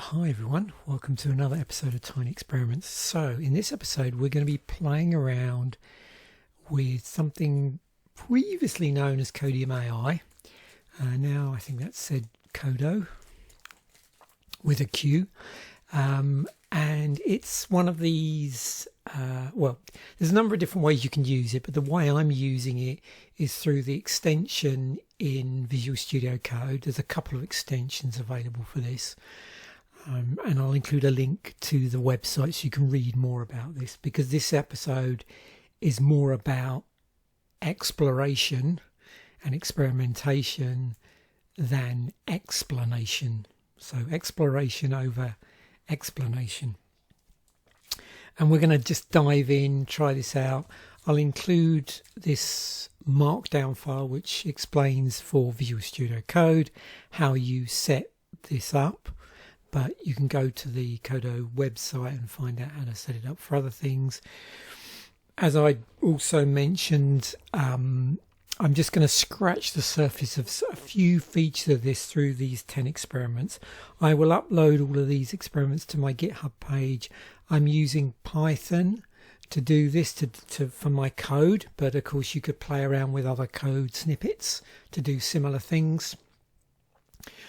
Hi everyone, welcome to another episode of Tiny Experiments. So in this episode we're going to be playing around with something previously known as CodiumAI. Now I think that's said Qodo with a Q. And it's one of these, there's a number of different ways you can use it, but the way I'm using it is through the extension in Visual Studio Code. There's a couple of extensions available for this. And I'll include a link to the website so you can read more about this, because this episode is more about exploration and experimentation than explanation. So exploration over explanation. And we're going to just dive in, try this out. I'll include this markdown file which explains for Visual Studio Code how you set this up. But you can go to the Qodo website and find out how to set it up for other things. As I also mentioned, I'm just going to scratch the surface of a few features of this through these 10 experiments. I will upload all of these experiments to my GitHub page. I'm using Python to do this for my code, but of course you could play around with other code snippets to do similar things.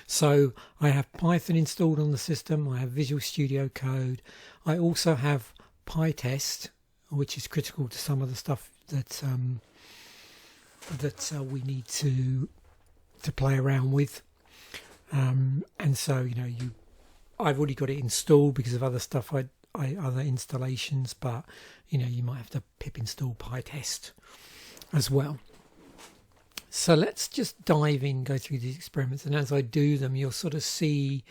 So I have Python installed on the system. I have Visual Studio Code. I also have pytest, which is critical to some of the stuff that we need to play around with. And so I've already got it installed because of other stuff, other installations. But you might have to pip install pytest as well. So let's just dive in, go through these experiments, and as I do them, you'll sort of see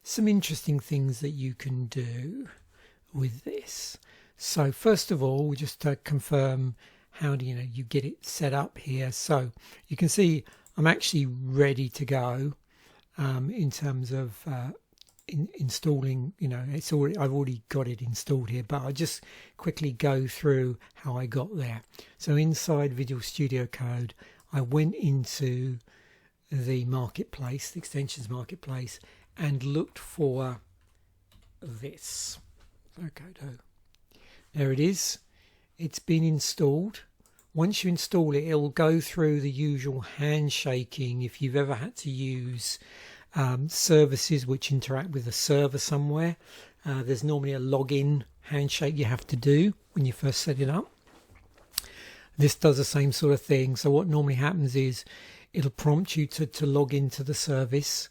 some interesting things that you can do with this. So first of all, just to confirm, how do you get it set up here? So you can see I'm actually ready to go in terms of installing. I've already got it installed here, but I'll just quickly go through how I got there. So inside Visual Studio Code, I went into the marketplace, the extensions marketplace, and looked for this. Qodo. There it is. It's been installed. Once you install it, it will go through the usual handshaking. If you've ever had to use services which interact with a server somewhere, there's normally a login handshake you have to do when you first set it up. This does the same sort of thing. So what normally happens is it'll prompt you to log into the service.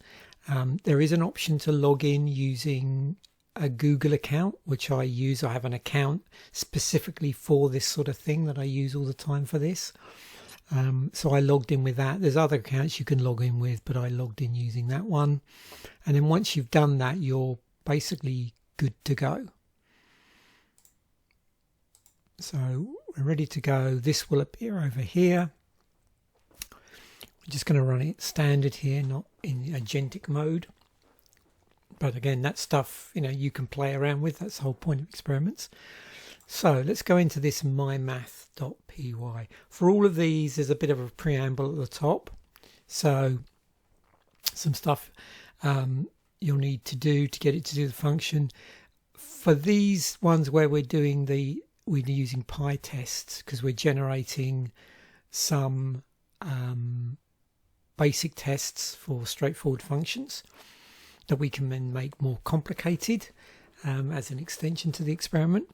There is an option to log in using a Google account, which I use. I have an account specifically for this sort of thing that I use all the time for this. So I logged in with that. There's other accounts you can log in with, but I logged in using that one. And then once you've done that, you're basically good to go. So we're ready to go. This will appear over here. I'm just going to run it standard here, not in agentic mode. But again, that stuff, you can play around with. That's the whole point of experiments. So let's go into this mymath.py. For all of these, there's a bit of a preamble at the top. So some stuff you'll need to do to get it to do the function. For these ones where we're using pytests because we're generating some basic tests for straightforward functions that we can then make more complicated as an extension to the experiment.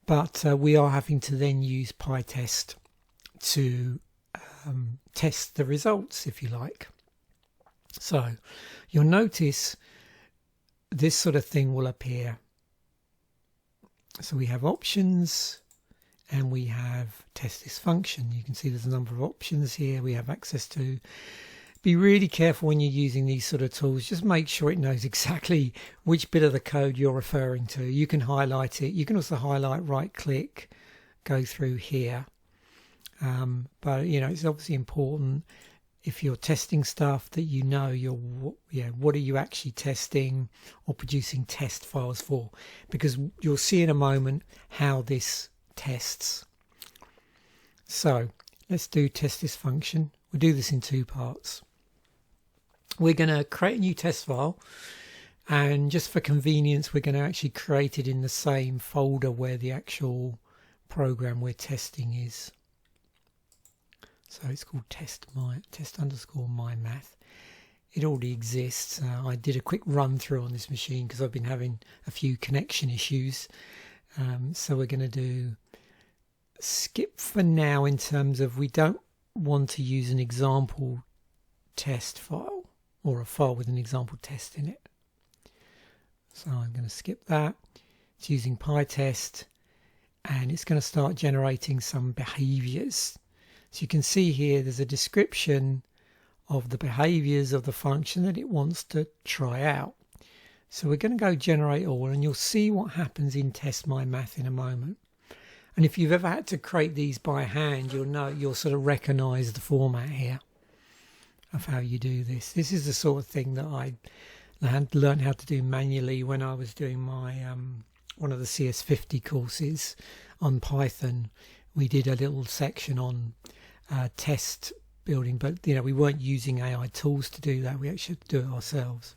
But we are having to then use pytest to test the results, if you like. So you'll notice this sort of thing will appear. So we have options and we have test this function. You can see there's a number of options here we have access to. Be really careful when you're using these sort of tools. Just make sure it knows exactly which bit of the code you're referring to. You can highlight it. You can also highlight, right click, go through here. But it's obviously important if you're testing stuff that what are you actually testing or producing test files for, because you'll see in a moment how this tests. So let's test this function. We'll do this in two parts. We're going to create a new test file And just for convenience, we're going to actually create it in the same folder where the actual program we're testing is. So it's called test underscore my math. It already exists. I did a quick run through on this machine because I've been having a few connection issues. So we're going to do skip for now, in terms of we don't want to use an example test file or a file with an example test in it. So I'm going to skip that. It's using pytest, and it's going to start generating some behaviors. So you can see here there's a description of the behaviors of the function that it wants to try out. So we're going to go generate all, and you'll see what happens in test my math in a moment. And if you've ever had to create these by hand, you'll sort of recognize the format here of how you do this. This is the sort of thing that I had learned how to do manually when I was doing my one of the CS50 courses on Python. We did a little section on test building, but we weren't using AI tools to do that. We actually had to do it ourselves.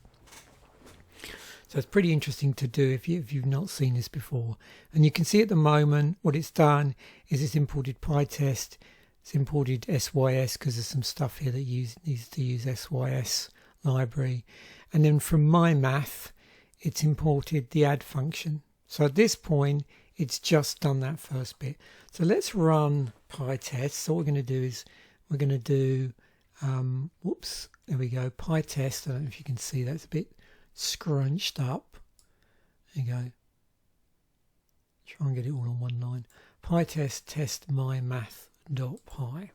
So it's pretty interesting to do if you've not seen this before. And you can see at the moment what it's done is it's imported pytest, it's imported SYS because there's some stuff here that needs to use SYS library. And then from my math, it's imported the add function. So at this point, it's just done that first bit. So let's run pytest. So what we're going to do is we're going to do, whoops, there we go, pytest. I don't know if you can see that's a bit scrunched up. There you go. Try and get it all on one line. Pytest test my math.py.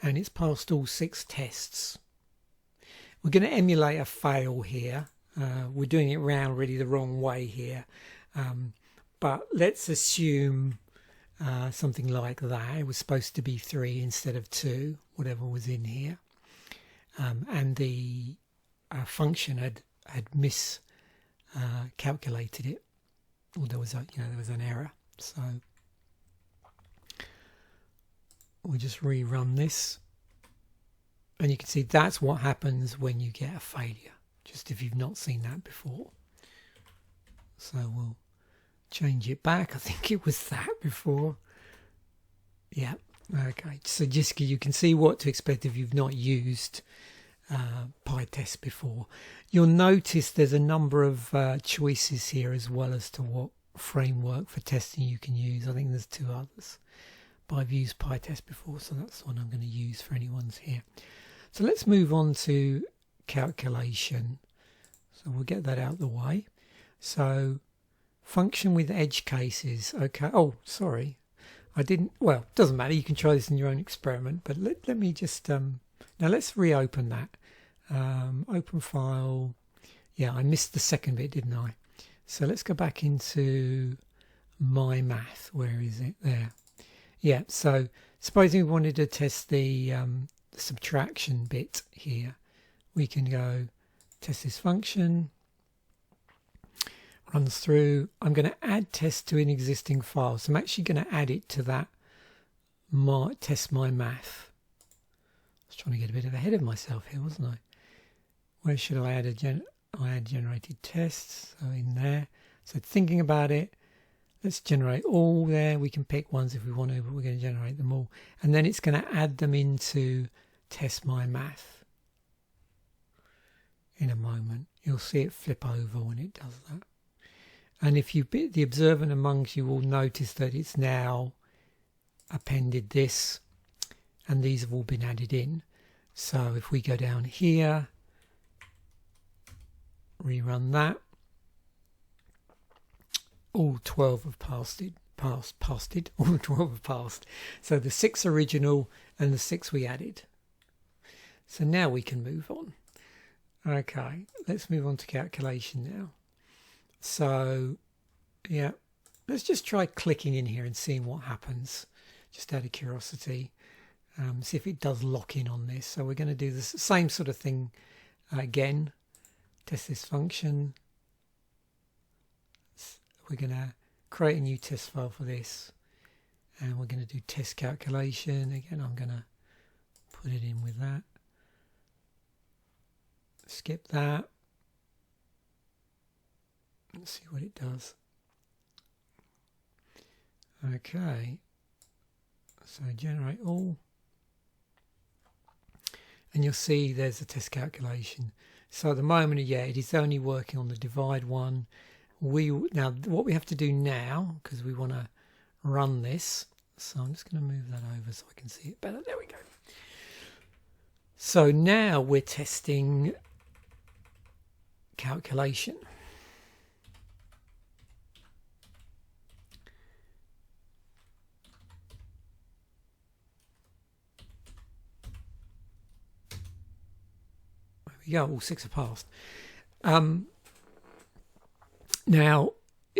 And it's passed all 6 tests. We're going to emulate a fail here. We're doing it round really the wrong way here. But let's assume something like that. It was supposed to be 3 instead of 2, whatever was in here. And the function had miscalculated it, or there was an error. So we'll just rerun this. And you can see that's what happens when you get a failure, just if you've not seen that before. So we'll change it back. I think it was that before. Yeah, okay. So just you can see what to expect if you've not used pytest before. You'll notice there's a number of choices here as well as to what framework for testing you can use. I think there's 2 others. But I've used pytest before, so that's the one I'm going to use for anyone's here. So let's move on to calculation. So we'll get that out of the way. So function with edge cases. Okay. Oh, sorry. I didn't. Well, doesn't matter. You can try this in your own experiment. But let me just now let's reopen that. Open file. Yeah, I missed the second bit, didn't I? So let's go back into my math. Where is it? There. Yeah. So supposing we wanted to test the subtraction bit here, we can go test this function. Runs through. I'm going to add test to an existing file, so I'm actually going to add it to that test my math. I was trying to get a bit ahead of myself here, wasn't I? Where should I add I add generated tests, so in there. So thinking about it, let's generate all there. We can pick ones if we want to, but we're going to generate them all, and then it's going to add them into test my math. In a moment, you'll see it flip over when it does that. And if you bit the observant amongst you will notice that it's now appended this, and these have all been added in. So if we go down here, rerun that, all 12 have passed. All 12 have passed. So the 6 original and the 6 we added. So now we can move on. Okay, let's move on to calculation now. So, yeah, let's just try clicking in here and seeing what happens, just out of curiosity. See if it does lock in on this. So we're going to do the same sort of thing again. Test this function. We're going to create a new test file for this. And we're going to do test calculation. Again, I'm going to put it in with that. skip that. Let's see what it does. Okay, so generate all, and you'll see there's a test calculation. So at the moment, yeah, it is only working on the divide one. Now what we have to do now, because we want to run this, so I'm just going to move that over so I can see it better. There we go. So now we're testing calculation. Yeah, all 6 are passed. Now,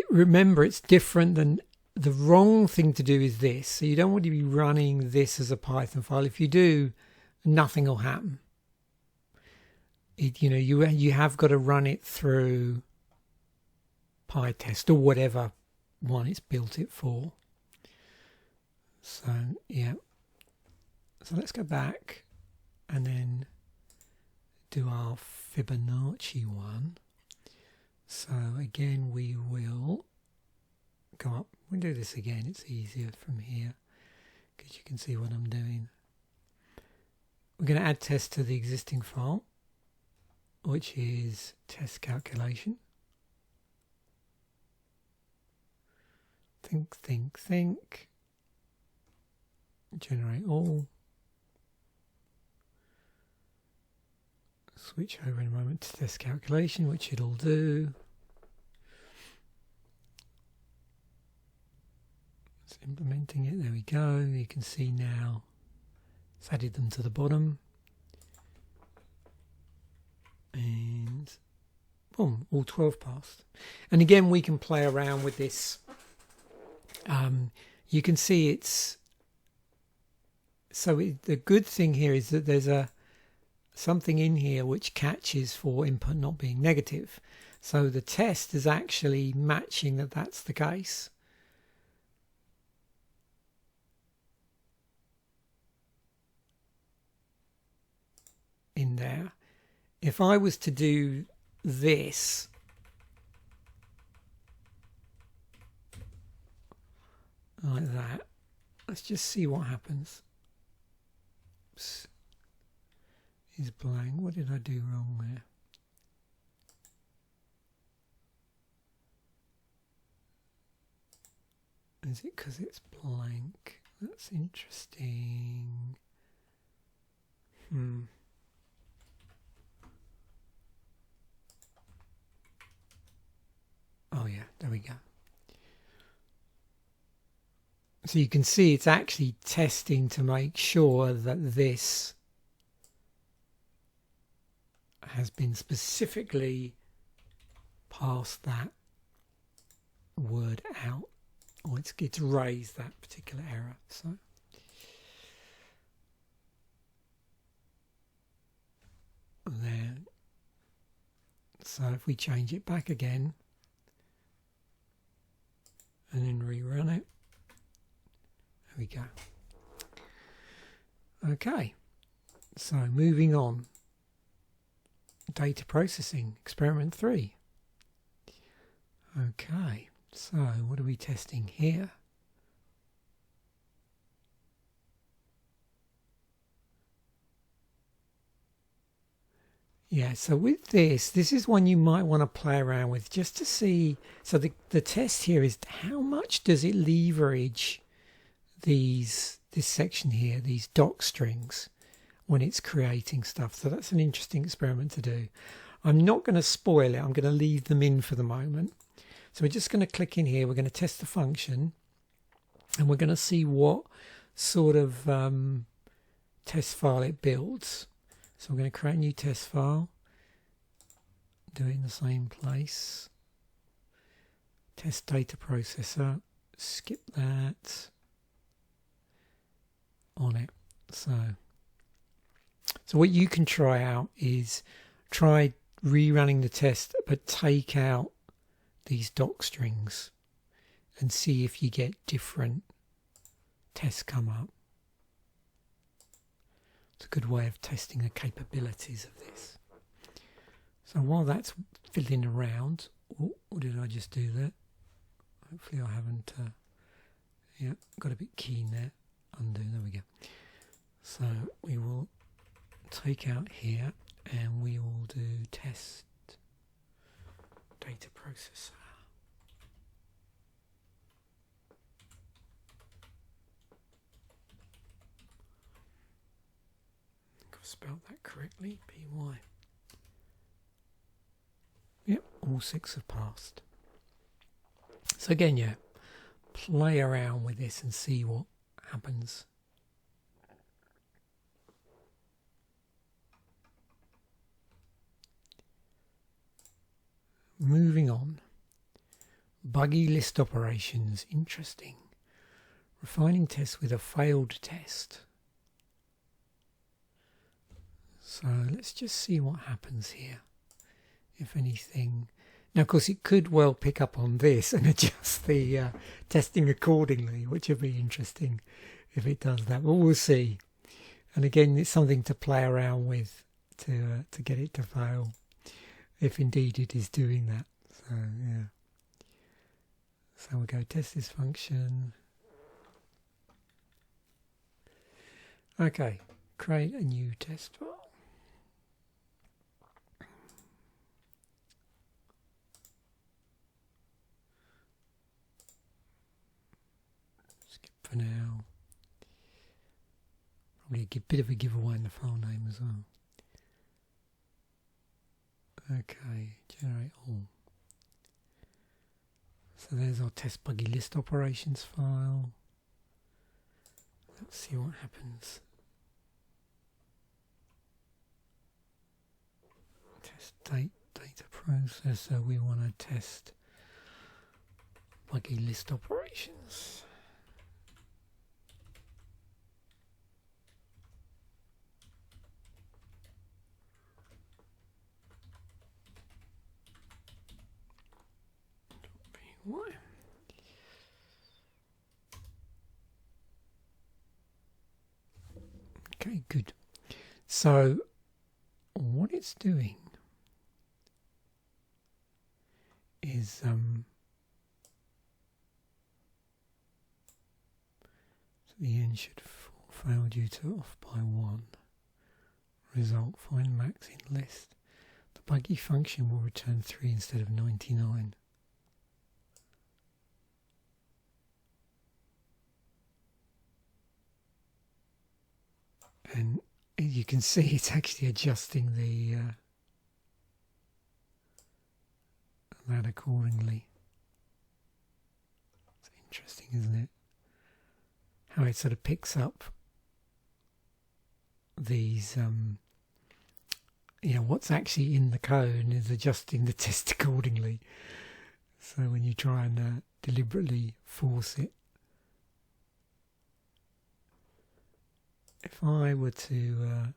remember, it's different than the wrong thing to do is this. So you don't want to be running this as a Python file. If you do, nothing will happen. You have got to run it through pytest or whatever one it's built it for. So yeah. So let's go back and then do our Fibonacci one. So again, we will go up. We'll do this again. It's easier from here because you can see what I'm doing. We're going to add test to the existing file, which is test calculation. Think. Generate all. Switch over in a moment to test calculation, which it'll do. It's implementing it. There we go. You can see now it's added them to the bottom. And boom, all 12 passed. And again, we can play around with this. You can see it's... So the good thing here is that there's something in here which catches for input not being negative. So the test is actually matching that that's the case. In there. If I was to do this, like that, let's just see what happens. Oops. Is blank. What did I do wrong there? Is it because it's blank? That's interesting. Oh yeah, there we go. So you can see it's actually testing to make sure that this has been specifically passed that word out, or it's raised that particular error. So then, so if we change it back again and then rerun it, there we go. Okay, so moving on. Data processing, experiment 3. Okay, so what are we testing here? Yeah, so with this is one you might want to play around with just to see. So the test here is how much does it leverage this section here, these doc strings, when it's creating stuff. So that's an interesting experiment to do. I'm not going to spoil it. I'm going to leave them in for the moment. So we're just going to click in here. We're going to test the function and we're going to see what sort of test file it builds. So I'm going to create a new test file, do it in the same place. Test data processor, skip that, on it. So what you can try out is try rerunning the test, but take out these doc strings and see if you get different tests come up. It's a good way of testing the capabilities of this. So while that's fiddling around, what did I just do there? Hopefully I haven't, yeah, got a bit keen there. Undo, there we go. So we will take out here and we will do test data processor. I think I've spelled that correctly, PY. Yep, all 6 have passed. So again, yeah, play around with this and see what happens. Moving on. Buggy list operations. Interesting. Refining tests with a failed test. So let's just see what happens here. If anything. Now, of course, it could well pick up on this and adjust the testing accordingly, which would be interesting if it does that. But we'll see. And again, it's something to play around with to get it to fail, if indeed it is doing that. So, yeah. So we'll go test this function. Okay, create a new test file. For now, probably a bit of a giveaway in the file name as well. Okay, generate all. So there's our test buggy list operations file. Let's see what happens. Test data processor. We want to test buggy list operations. Why? Okay, good. So what it's doing is so the end should fail due to off by 1. Result, find max in list. The buggy function will return 3 instead of 99. And you can see it's actually adjusting the that accordingly. It's interesting, isn't it? How it sort of picks up these, what's actually in the code and is adjusting the test accordingly. So when you try and deliberately force it. If I were to,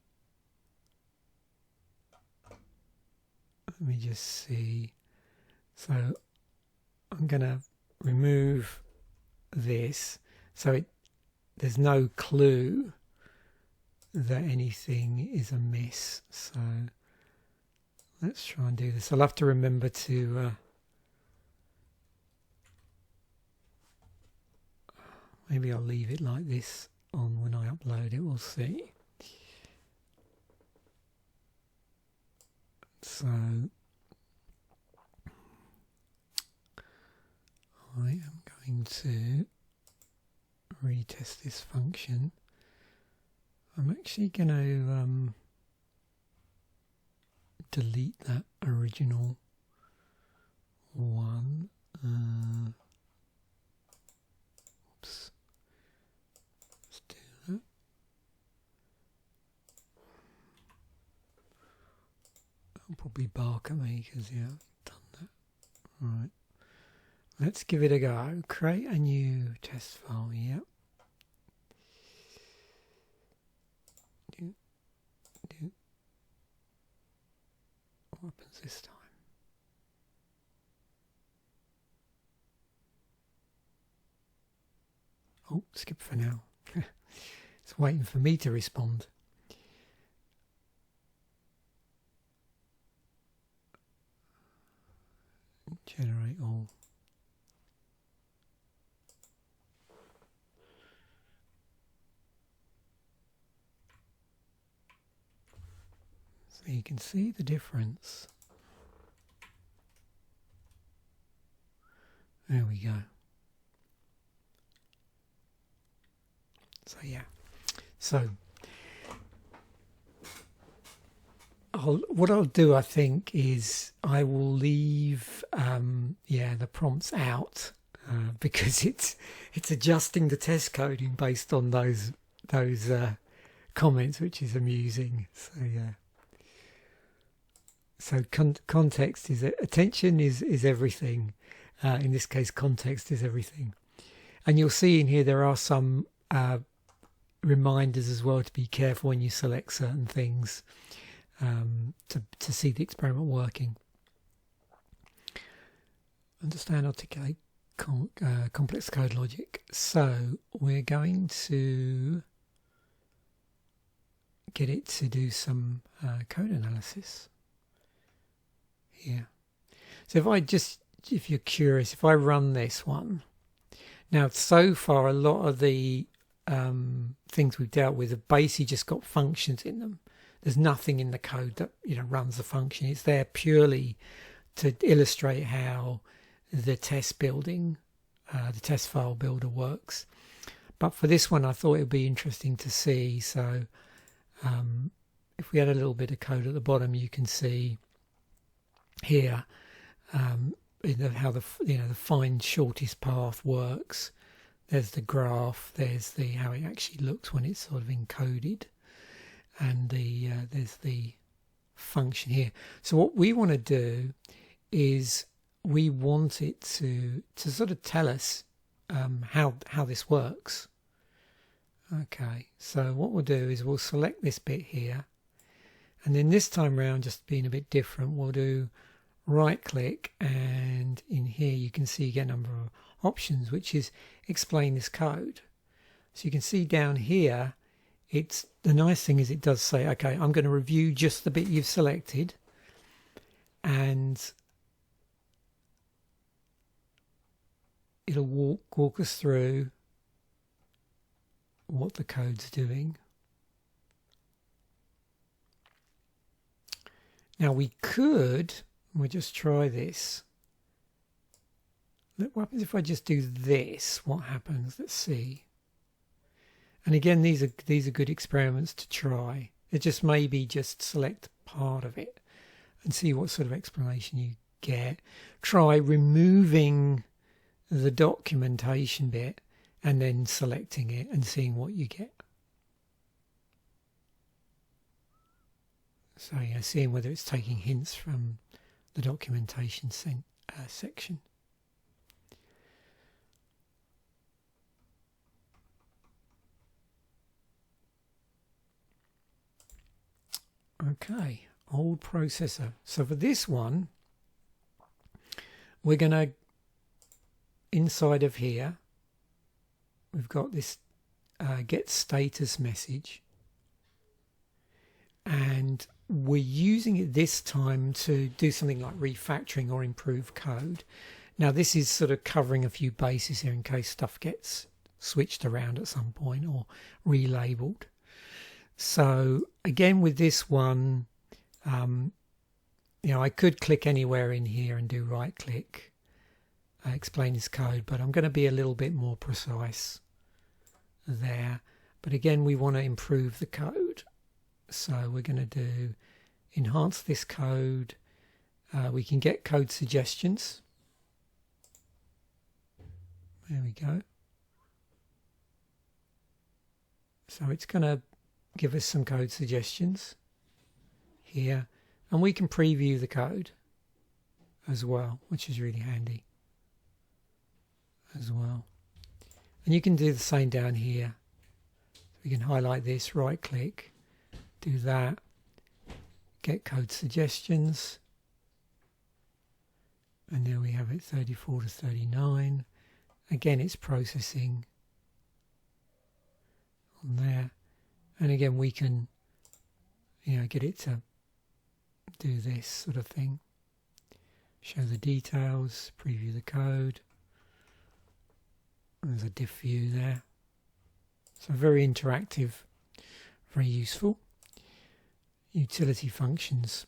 let me just see, so I'm going to remove this, so there's no clue that anything is amiss, so let's try and do this. I'll have to remember to, maybe I'll leave it like this. On when I upload it, we'll see. So I am going to retest this function. I'm actually going to delete that original one. Oops. I'll probably bark at me because yeah, I've done that. Right, let's give it a go. Create a new test file. Yep. What happens this time? Oh, skip for now. It's waiting for me to respond. generate all. So you can see the difference. There we go. So yeah, so what I'll do, I think, is I will leave the prompts out because it's adjusting the test coding based on those comments, which is amusing. So yeah. So context is attention is everything. In this case, context is everything. And you'll see in here there are some reminders as well to be careful when you select certain things to see the experiment working. Understand, articulate complex code logic. So we're going to get it to do some code analysis here. So if you're curious, if I run this one, now so far a lot of the things we've dealt with have basically just got functions in them. There's nothing in the code that runs the function. It's there purely to illustrate how the test building, the test file builder works. But for this one, I thought it would be interesting to see. So if we had a little bit of code at the bottom, you can see here how the find shortest path works. There's the graph. There's how it actually looks when it's sort of encoded, and there's the function here. So what we want to do is we want it to sort of tell us how this works. Okay, so what we'll do is we'll select this bit here, and then this time around, just being a bit different, we'll do right click, and in here you can see you get a number of options, which is explain this code. So you can see down here, the nice thing is it does say, okay, I'm going to review just the bit you've selected, and it'll walk us through what the code's doing. Now we'll just try this. What happens if I just do this? What happens? Let's see. And again, these are good experiments to try. It just maybe just select part of it and see what sort of explanation you get. Try removing the documentation bit and then selecting it and seeing what you get. So seeing whether it's taking hints from the documentation section. Okay, old processor. So for this one, we're going to, inside of here, we've got this get status message, and we're using it this time to do something like refactoring or improve code. Now this is sort of covering a few bases here in case stuff gets switched around at some point or relabeled. So again, with this one, I could click anywhere in here and do right click, explain this code, but I'm going to be a little bit more precise there. But again, we want to improve the code. So we're going to do enhance this code. We can get code suggestions. There we go. So it's going to give us some code suggestions here, and we can preview the code as well, which is really handy as well. And you can do the same down here. We can highlight this, right click, do that, get code suggestions, and there we have it, 34 to 39. Again, it's processing on there. And again, we can, get it to do this sort of thing. show the details, preview the code. There's a diff view there. So very interactive, very useful. Utility functions.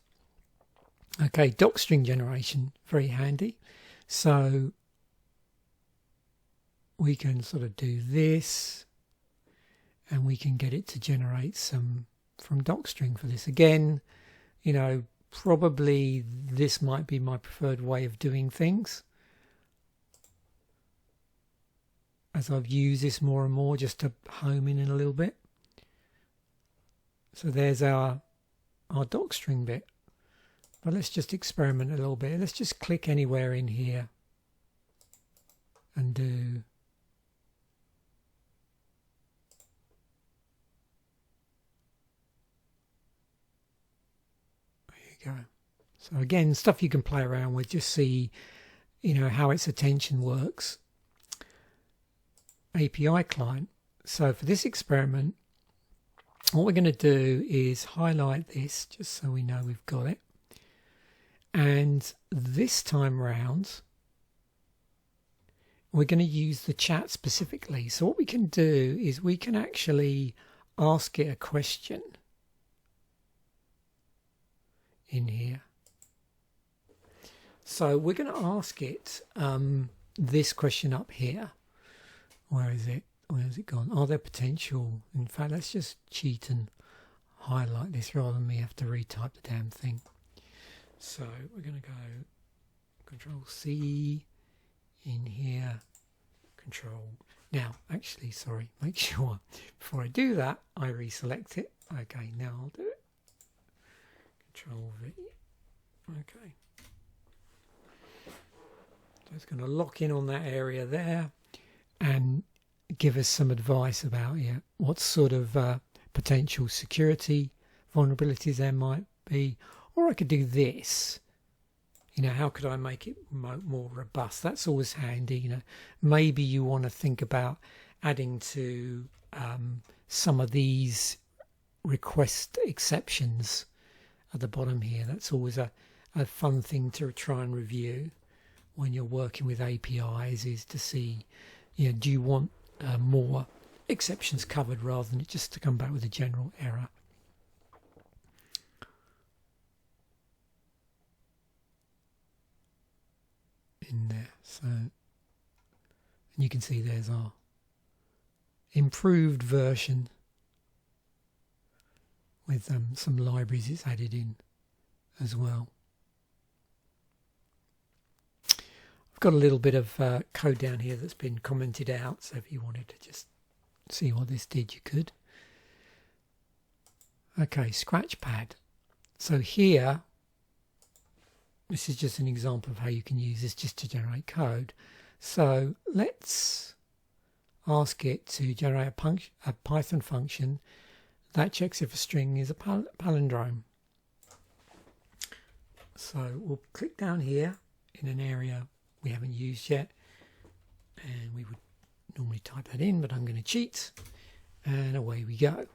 Okay, docstring generation, very handy. So we can sort of do this and we can get it to generate some from docstring for this. Again, you know, probably this might be my preferred way of doing things, as I've used this more and more, just to home in a little bit. So there's our docstring bit. But let's just experiment a little bit. Let's just click anywhere in here and do go. So again, stuff you can play around with, just see, you know, how its attention works. API client. So for this experiment, what we're going to do is highlight this just so we know we've got it. And this time round, we're going to use the chat specifically. So what we can do is we can actually ask it a question in here. So we're going to ask it this question up here. Where is it? Where has it gone? Are there potential? In fact, let's just cheat and highlight this rather than me have to retype the damn thing. So we're going to go Control C in here, Control. Now, actually, sorry, make sure before I do that, I reselect it. Okay, now I'll do it. Control V. Okay. So it's going to lock in on that area there and give us some advice about what sort of potential security vulnerabilities there might be. Or I could do this. You know, how could I make it more robust? That's always handy. You know, maybe you want to think about adding to some of these request exceptions at the bottom here. That's always a fun thing to try and review when you're working with APIs, is to see, you know, do you want more exceptions covered rather than just to come back with a general error. In there, so, and you can see there's our improved version with some libraries it's added in as well. I've got a little bit of code down here that's been commented out, so if you wanted to just see what this did, you could. Okay, Scratchpad. So here, this is just an example of how you can use this just to generate code. So let's ask it to generate a Python function that checks if a string is a palindrome. So we'll click down here in an area we haven't used yet, and we would normally type that in, but I'm going to cheat, and away we go.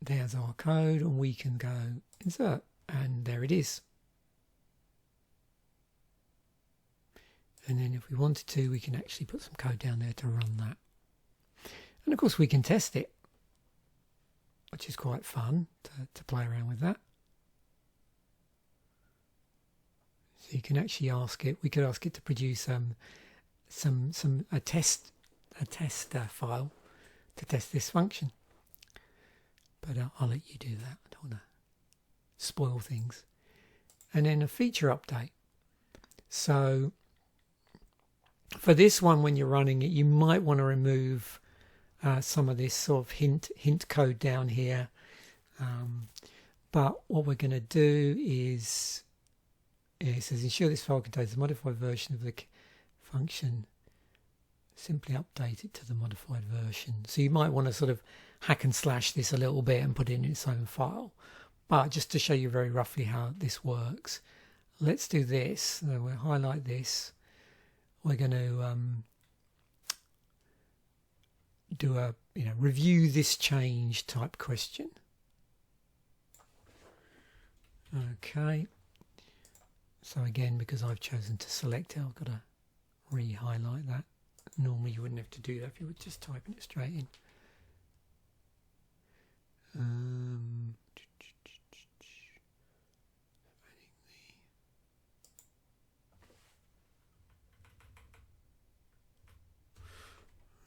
There's our code, and we can go insert, and there it is. And then if we wanted to, we can actually put some code down there to run that. And of course we can test it, which is quite fun to play around with that. So you can actually ask it, we could ask it to produce a test file to test this function. But I'll let you do that. I don't want to spoil things. And then a feature update. So for this one, when you're running it, you might want to remove some of this sort of hint code down here. But what we're going to do is, it says ensure this file contains a modified version of the function. Simply update it to the modified version. So you might want to sort of hack and slash this a little bit and put it in its own file. But just to show you very roughly how this works, let's do this. So we'll highlight this. We're going to do a review this change type question. Okay, so again, because I've chosen to select it, I've got to re-highlight that. Normally you wouldn't have to do that if you were just typing it straight in.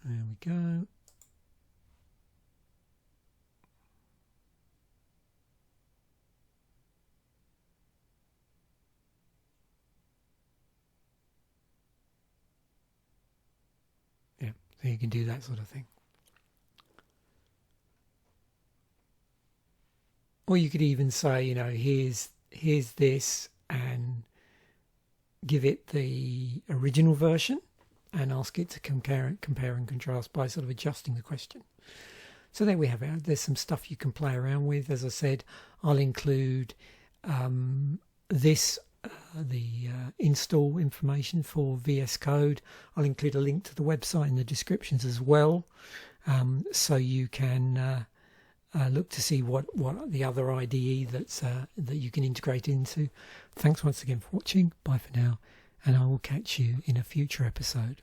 There we go. Yeah, so you can do that sort of thing. Or you could even say, you know, here's this, and give it the original version and ask it to compare and contrast by sort of adjusting the question. So there we have it. There's some stuff you can play around with. As I said, I'll include the install information for VS Code. I'll include a link to the website in the descriptions as well, so you can look to see what the other IDE that you can integrate into. Thanks once again for watching. Bye for now, and I will catch you in a future episode.